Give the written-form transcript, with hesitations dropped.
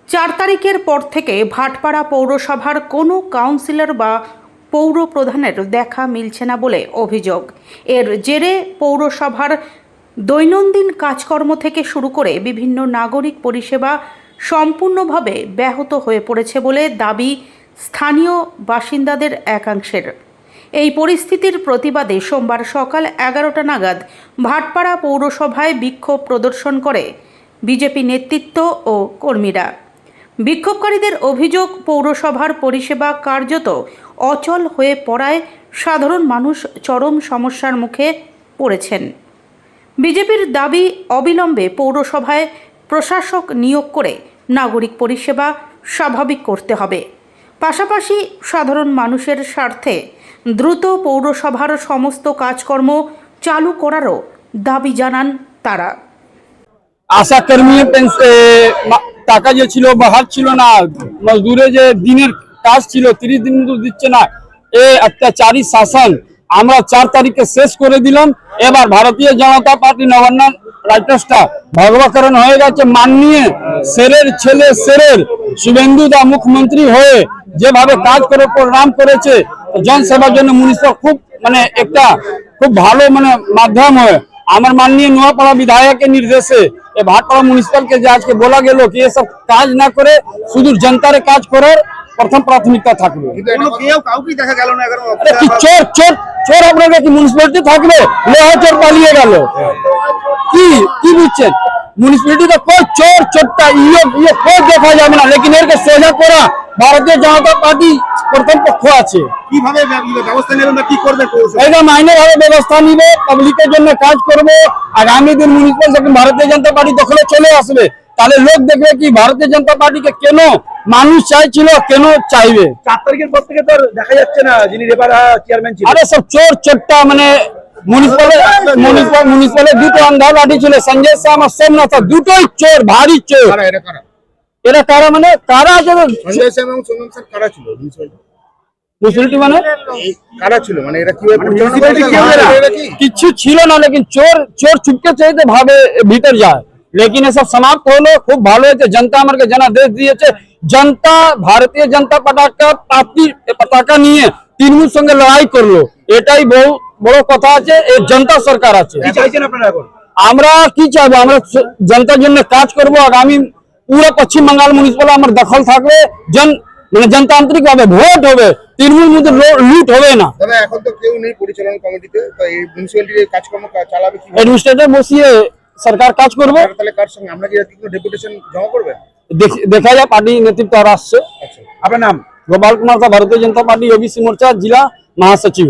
4 তারিখের পর থেকে ভাটপাড়া পৌরসভার কোনো কাউন্সিলর বা পৌর প্রধানের দেখা মিলছে না বলে অভিযোগ। এর জেরে পৌরসভার দৈনন্দিন কাজকর্ম থেকে শুরু করে বিভিন্ন নাগরিক পরিষেবা সম্পূর্ণভাবে ব্যাহত হয়ে পড়েছে বলে দাবি স্থানীয় বাসিন্দাদের একাংশের। এই পরিস্থিতির প্রতিবাদে সোমবার সকাল 11টা নাগাদ ভাটপাড়া পৌরসভায় বিক্ষোভ প্রদর্শন করে বিজেপি নেতৃত্ব ও কর্মীরা। বিক্ষোভকারীদের অভিযোগ, পৌরসভার পরিষেবা কার্যত অচল হয়ে পড়ায় সাধারণ মানুষ চরম সমস্যার মুখে পড়েছেন। বিজেপির দাবি, অবিলম্বে পৌরসভায় প্রশাসক নিয়োগ করে নাগরিক পরিষেবা স্বাভাবিক করতে হবে। পাশাপাশি সাধারণ মানুষের স্বার্থে দ্রুত পৌরসভার সমস্ত কাজকর্ম চালু করারও দাবি জানান তারা। আশা কর্মী টাকা যে ছিল বাহার ছিল না, মজদুরে যে দিনের কাজ ছিল 30 দিন দিচ্ছে না। এই অত্যাচারী শাসন আমরা 4 তারিখে শেষ করে দিলাম। এবার ভারতীয় জনতা পার্টি নবান্ন রাইটার্সটা ভগবাকরণ হয়ে গেছে। মাননীয় শেরের ছেলে শেরের শুভেন্দু দা মুখ্যমন্ত্রী হয়ে যেভাবে কাজ করে প্রোগ্রাম করেছে জনসেবার জন্য মিউনিসিপাল একটা খুব ভালো মাধ্যম হয়। আমার মাননীয় নোয়াপাড়া বিধায়কের নির্দেশে ভাটপাড়া म्यूनिसिपल যে আজকে বলা গেল কি এসব কাজ না করে শুধু জনতার কাজ করার প্রথম প্রাথমিকতা থাকবে। চোর চোর চোর আপনাদের কি মিউনিসিপালিটি থাকবে? লোহা চোর পালিয়ে গেল। কি বুঝছেন? म्यूनिसिपालिटी कोई चोर चोट्टा ये कोई देखा जाए ना, लेकिन এর সোজা করা ভারতীয় জনতা পার্টি প্রথম পক্ষ আছে। কিভাবে ব্যবস্থা নেবেন বা কি করবে? এটা মাইনেভাবে ব্যবস্থা নিবে, পাবলিকের জন্য কাজ করবে। আগামী দিন মিউনিসিপাল যখন ভারতীয় জনতা পার্টি দখলে চলে আসবে তাহলে লোক দেখবে কি ভারতীয় জনতা পার্টিকে কেন মানুষ চাইছিল, কেন চাইবে। 4 তারিখের পর থেকে তো দেখা যাচ্ছে না যিনি রেপারা চেয়ারম্যান ছিলেন। আরে সব চোর চোট্টা म्यूनिसिपाल দুটো আন্ধা লাঠি ছিল, সঞ্জয় শাহ আর সোমনাথ, দুটোই চোর, ভারী চোর। এরা কারা কারা আছে? সঞ্জয় শাহ এবং সোমনাথ স্যার কারা ছিল মিউনিসিপালিটি কারা ছিল এরা কিভাবে কিছু ছিল না, লেকিন চোর চোর চুপকে চাইতে ভাবে ভিতর যায়। लेकिन ये सब समाप्त হলো, খুব ভালো হয়েছে। जनता আমাকে জনাদেশ দিয়েছে। जनता ভারতীয় জনতা পার্টি পতাকা নিয়ে তৃণমূল সঙ্গে লড়াই করলো, এটাই বড় কথা আছে। এই জনতা সরকার আছে। কি চাইছেন আপনারা এখন? আমরা কি চাইবো? আমরা জনতার জন্য কাজ করব। আগামী পুরো পশ্চিম বাংলার মিউনিসিপাল আমার দখল থাকবে। জনতান্ত্রিক ভাবে ভোট হবে, তৃণমূল মধ্যে লুট হবে না। দাদা এখন তো কেউ নেই পরিচালনা কমিটিতে, তো এই মিউনিসিপালিটির কাজকর্ম চালাবে কি? অ্যাডমিনিস্ট্রেটর বসিয়ে সরকার কাজ করবে। তাহলে কার সঙ্গে আমরা কি ডেপুটেশন জমা করবেন? দেখা যায়, পার্টি নেতৃত্ব আর আসছে। আচ্ছা, আপনার নাম? गोपाल कुमार था, भारतीय जनता पार्टी ओबीसी मोर्चा जिला महासचिव।